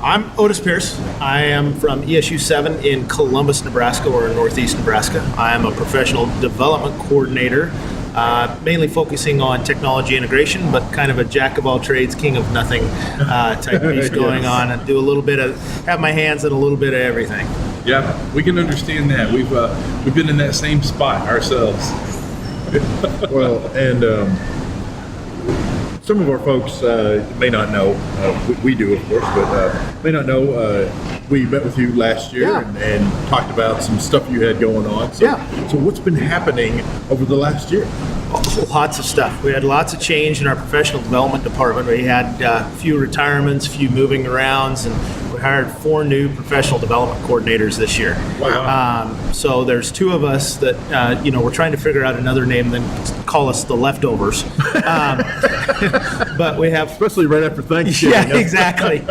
I'm Otis Pierce. I am from ESU 7 in Columbus, Nebraska, or in Northeast Nebraska. I am a professional development coordinator, mainly focusing on technology integration, but kind of a jack of all trades, king of nothing type piece going on, and do a little bit of, have my hands in a little bit of everything. Yeah, we can understand that. We've been in that same spot ourselves. Well, and some of our folks may not know, we do of course, but may not know, we met with you last year and talked about some stuff you had going on. So what's been happening over the last year? Lots of stuff. We had lots of change in our professional development department. We had a few retirements, a few moving arounds, and we hired 4 new professional development coordinators this year. Wow. So there's 2 of us that, we're trying to figure out another name than call us the leftovers. But we have... Especially right after Thanksgiving. Yeah, exactly.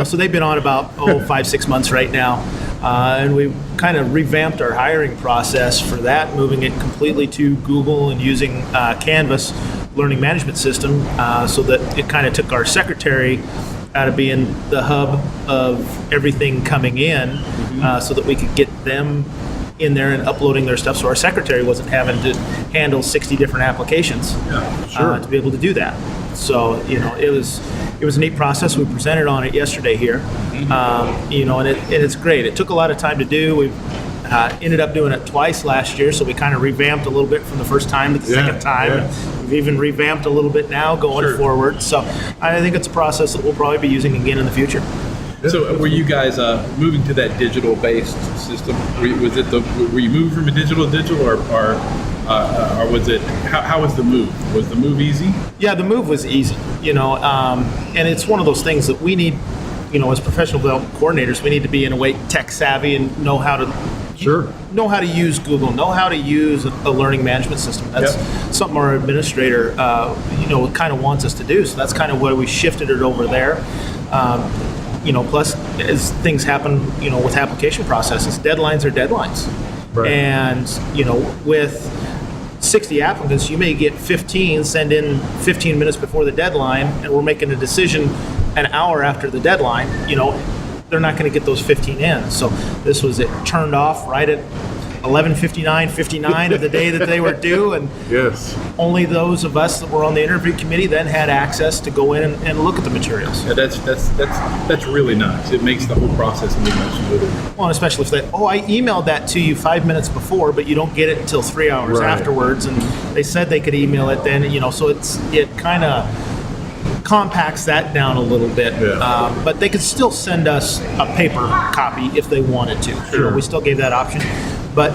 So they've been on about, 5-6 months right now. And we kind of revamped our hiring process for that, moving it completely to Google and using Canvas learning management system so that it kind of took our secretary out of being the hub of everything coming in so that we could get them in there and uploading their stuff, so our secretary wasn't having to handle 60 different applications to be able to do that. So it was a neat process. We presented on it yesterday here, and it's great. It took a lot of time to do. We ended up doing it twice last year, so we kind of revamped a little bit from the first time to the second time. Yeah. We've even revamped a little bit now going forward. So I think it's a process that we'll probably be using again in the future. So were you guys moving to that digital-based system? Were you moving from a digital to digital, or was it? How was the move? Was the move easy? Yeah, the move was easy. And it's one of those things that we need. As professional development coordinators, we need to be in a way tech savvy and know how to know how to use Google, know how to use a learning management system. That's something our administrator, kind of wants us to do. So that's kind of why we shifted it over there. Plus as things happen, with application processes, deadlines are deadlines. Right. And, with 60 applicants, you may get 15, send in 15 minutes before the deadline, and we're making a decision an hour after the deadline. They're not going to get those 15 in. So this was it turned off right at 11:59 of the day that they were due, and only those of us that were on the interview committee then had access to go in and look at the materials. Yeah, that's really nice. It makes the whole process much smoother. Well, especially if I emailed that to you 5 minutes before, but you don't get it until 3 hours afterwards, and they said they could email it then. So it kind of compacts that down a little bit, but they could still send us a paper copy if they wanted to. We still gave that option. But,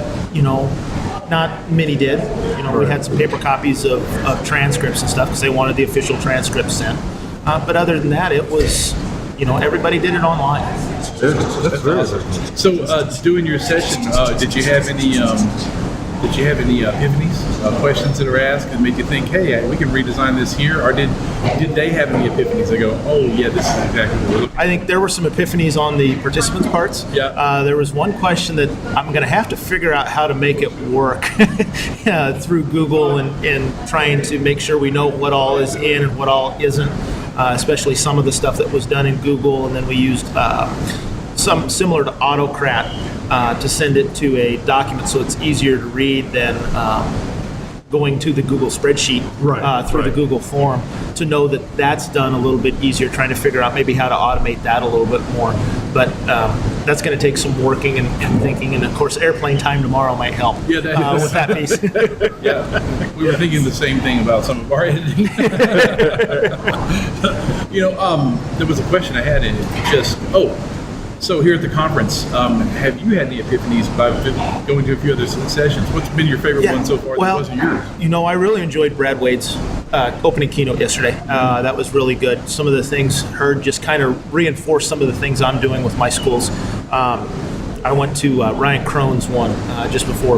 not many did. We had some paper copies of transcripts and stuff because they wanted the official transcripts sent. But other than that, it was, everybody did it online. That's very awesome. So, doing your session, did you have any epiphanies, questions that are asked and make you think, hey, we can redesign this here? Or did they have any epiphanies? They go, oh yeah, this is exactly what we're looking for? I think there were some epiphanies on the participants' parts. There was one question that I'm going to have to figure out how to make it work through Google and trying to make sure we know what all is in and what all isn't, especially some of the stuff that was done in Google, and then we used some similar to Autocrat to send it to a document so it's easier to read than going to the Google spreadsheet through the Google form, to know that that's done a little bit easier, trying to figure out maybe how to automate that a little bit more. But that's going to take some working and thinking, and of course airplane time tomorrow might help with that piece. We were thinking the same thing about some of our editing. There was a question I had, and it just, so here at the conference, have you had any epiphanies by going to a few other sessions? What's been your favorite one so far that wasn't yours? I really enjoyed Brad Wade's opening keynote yesterday. That was really good. Some of the things heard just kind of reinforced some of the things I'm doing with my schools. I went to Ryan Crone's one just before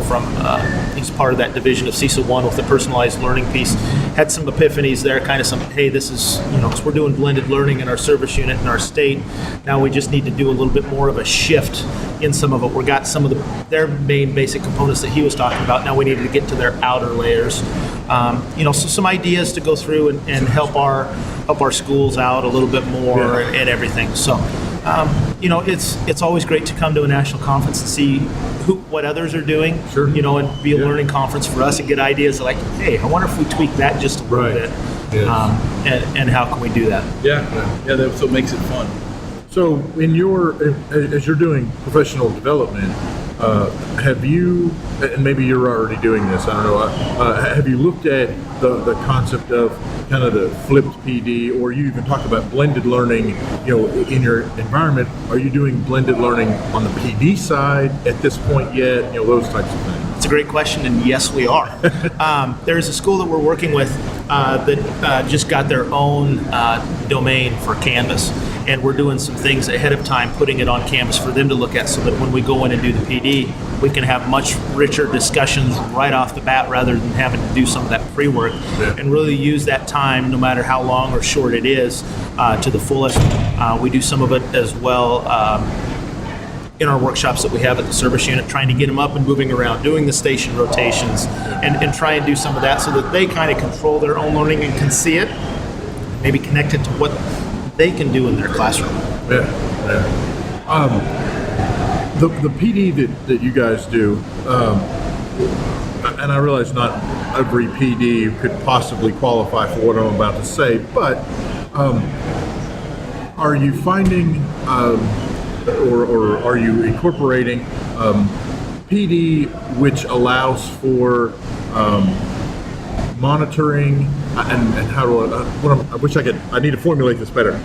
he's part of that division of CISA 1 with the personalized learning piece. Had some epiphanies there, kind of some, hey, this is, because we're doing blended learning in our service unit in our state. Now we just need to do a little bit more of a shift in some of it. We got some of their main basic components that he was talking about. Now we needed to get to their outer layers. So some ideas to go through and help our schools out a little bit more and everything. So, it's always great to come to a national conference and see what others are doing. Sure. And be a learning conference for us and get ideas like, hey, I wonder if we tweak that just a little bit, and how can we do that? Yeah. That's what makes it fun. So, as you're doing professional development, have you, and maybe you're already doing this, I don't know, have you looked at the concept of kind of the flipped PD, or you even talked about blended learning, in your environment? Are you doing blended learning on the PD side at this point yet? Those types of things. It's a great question, and yes, we are. There's a school that we're working with that just got their own domain for Canvas, and we're doing some things ahead of time, putting it on Canvas for them to look at, so that when we go in and do the PD, we can have much richer discussions right off the bat rather than having to do some of that pre-work, and really use that time, no matter how long or short it is, to the fullest. We do some of it as well in our workshops that we have at the service unit, trying to get them up and moving around, doing the station rotations, and try and do some of that so that they kind of control their own learning and can see it, maybe connect it to what they can do in their classroom. The PD that you guys do, and I realize not every PD could possibly qualify for what I'm about to say, but are you finding or are you incorporating PD which allows for monitoring and how do I need to formulate this better.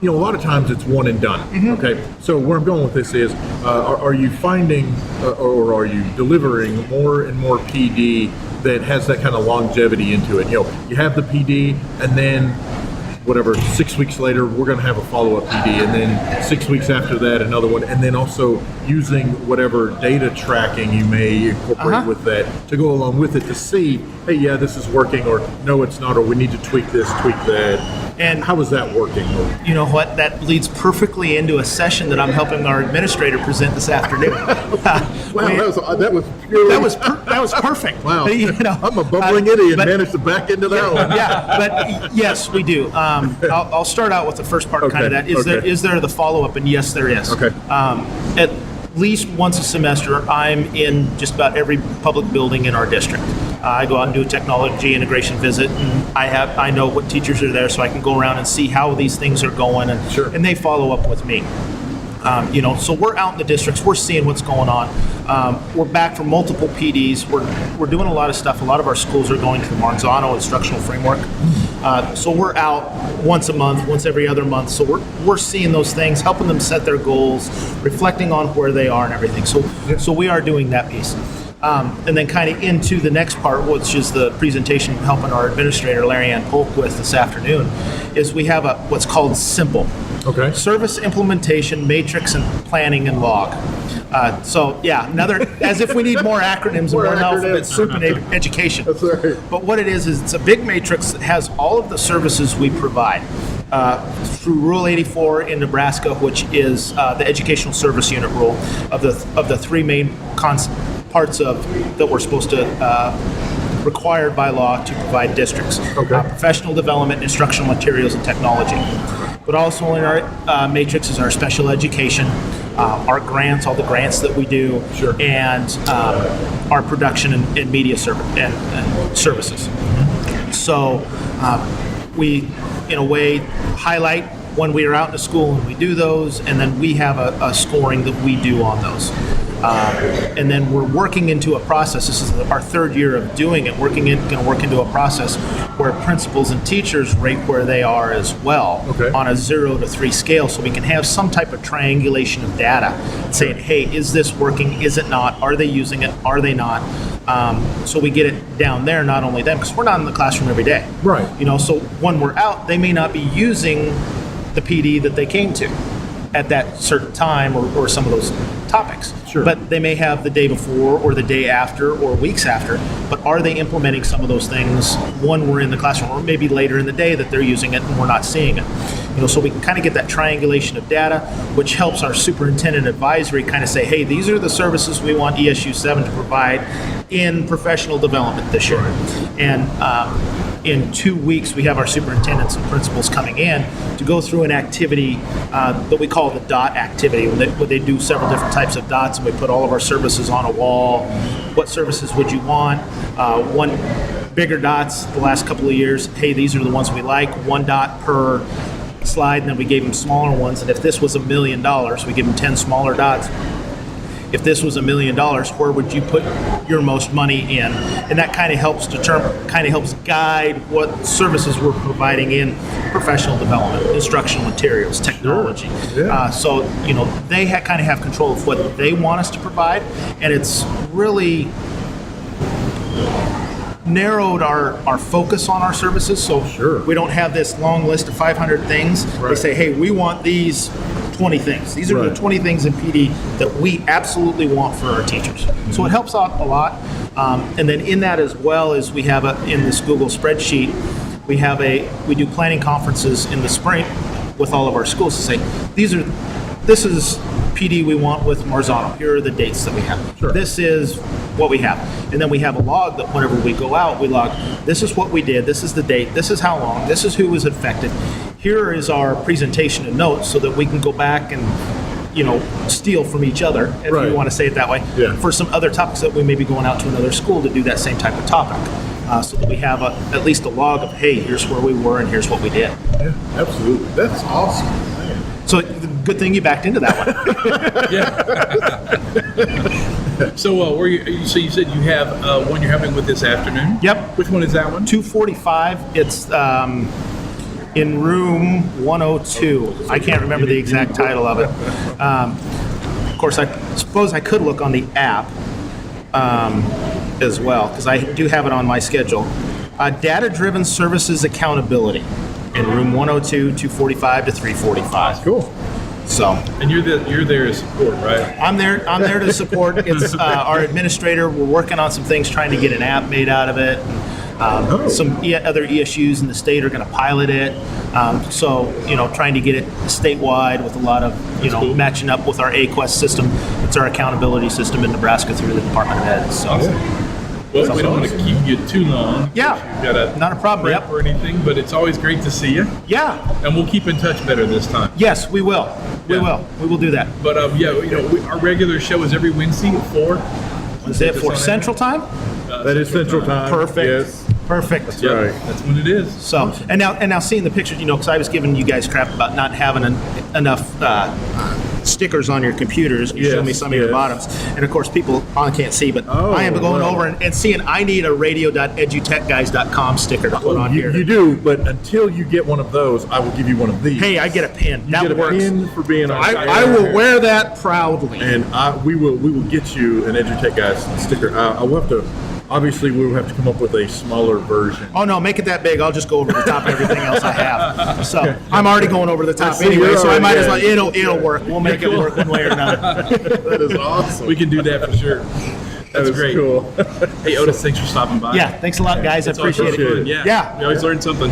A lot of times it's one and done. Okay, so where I'm going with this is, are you finding or are you delivering more and more PD that has that kind of longevity into it? You have the PD, and then 6 weeks later, we're going to have a follow-up PD, and then 6 weeks after that, another one, and then also using whatever data tracking you may incorporate with that to go along with it to see, hey, yeah, this is working, or no, it's not, or we need to tweak this, tweak that. And how is that working? You know what? That leads perfectly into a session that I'm helping our administrator present this afternoon. Wow, that was perfect. Wow, I'm a bumbling idiot and managed to back into that one. Yeah, but yes, we do. I'll start out with the first part, kind of that. Is there the follow-up? And yes, there is. Okay. At least once a semester, I'm in just about every public building in our district. I go out and do a technology integration visit, and I know what teachers are there, so I can go around and see how these things are going, and they follow up with me. So we're out in the districts, we're seeing what's going on. We're back from multiple PDs. We're doing a lot of stuff. A lot of our schools are going to the Marzano instructional framework. So we're out once a month, once every other month. So we're seeing those things, helping them set their goals, reflecting on where they are and everything. So we are doing that piece. And then kind of into the next part, which is the presentation helping our administrator, Larry Ann Polk, with this afternoon, is we have what's called SIMPLE. Okay. Service Implementation, Matrix, and Planning and Log. Another, as if we need more acronyms and more alphabet soup in education. That's right. But what it is it's a big matrix that has all of the services we provide. Through Rule 84 in Nebraska, which is the educational service unit rule of the three main parts of that we're supposed to required by law to provide districts. Okay. Professional development, instructional materials, and technology. But also in our matrix is our special education, our grants, all the grants that we do, Sure. and our production and media and services. So we, in a way, highlight when we are out in the school and we do those, and then we have a scoring that we do on those. And then we're working into a process. This is our third year of doing it. Going to work into a process where principals and teachers rate where they are as well, okay, on a 0 to 3 scale, so we can have some type of triangulation of data, saying, hey, is this working? Is it not? Are they using it? Are they not? So we get it down there, not only them, because we're not in the classroom every day. Right. So when we're out, they may not be using the PD that they came to at that certain time or some of those topics. Sure. But they may have the day before or the day after or weeks after, but are they implementing some of those things when we're in the classroom, or maybe later in the day that they're using it and we're not seeing it? so we can kind of get that triangulation of data, which helps our superintendent advisory kind of say, hey, these are the services we want ESU 7 to provide in professional development this year. And in 2 weeks, we have our superintendents and principals coming in to go through an activity that we call the DOT activity, where they do several different types of dots, and we put all of our services on a wall. What services would you want? One bigger dots the last couple of years, hey, these are the ones we like, 1 dot per slide, and then we gave them smaller ones. And if this was $1 million, we give them 10 smaller dots. If this was $1 million, where would you put your most money in? And that kind of helps guide what services we're providing in professional development, instructional materials, technology. Sure. Yeah. So they kind of have control of what they want us to provide, and it's really narrowed our focus on our services. So Sure. we don't have this long list of 500 things. Right. They say, hey, we want these 20 things. These are the Right. 20 things in PD that we absolutely want for our teachers. So it helps out a lot. And then in that as well as we have in this Google spreadsheet, we do planning conferences in the spring with all of our schools to say, this is PD we want with Marzano. Here are the dates that we have. Sure. This is what we have. And then we have a log that whenever we go out, we log, this is what we did, this is the date, this is how long, this is who was affected. Here is our presentation and notes so that we can go back and steal from each other, if Right. you want to say it that way, Yeah. for some other topics that we may be going out to another school to do that same type of topic. So that we have at least a log of, hey, here's where we were and here's what we did. Yeah, absolutely. That's awesome. Man. So good thing you backed into that one. So so you said you have one you're having with this afternoon? Yep. Which one is that one? 2:45. It's in room 102. I can't remember the exact title of it. Of course, I suppose I could look on the app as well, because I do have it on my schedule. Data-driven services accountability in room 102, 2:45 to 3:45. Cool. So And you're there as support, right? I'm there to support. It's our administrator. We're working on some things, trying to get an app made out of it. Some other ESUs in the state are going to pilot it. So trying to get it statewide with a lot of cool. matching up with our AESA system. It's our accountability system in Nebraska through the Department of Ed. So Well, we don't want to keep you too long. Yeah, You've got not a problem. prep Yep. or anything, but it's always great to see you. Yeah. And we'll keep in touch better this time. Yes, we will. We Yeah. will. We will do that. But our regular show is every Wednesday at 4. Is it for Central Time? That is Central Time. Perfect. Yes. Perfect. Yeah, right. that's when it is. So, and now seeing the pictures, because I was giving you guys crap about not having enough stickers on your computers. You showed me Yes, some of your yes. bottoms. And of course, people can't see, but Oh, I am going well. over and seeing I need a radio.edutechguys.com sticker to put on here. You do, but until you get one of those, I will give you one of these. Hey, I get a pin. you That get a works. pin for being on. I will wear that proudly. And we will get you an EduTech Guys sticker. I will have to. Obviously, we will have to come up with a smaller version. Oh no, make it that big. I'll just go over the top of everything else I have. So I'm already going over the top see, anyway, you're so I might as well. already- It'll work. We'll make it work one way or another. That is awesome. We can do that for sure. That's That is great. cool. Hey, Otis, thanks for stopping by. Yeah, thanks a lot, guys. I It's always appreciate fun. it. Yeah. Yeah. We always learn something.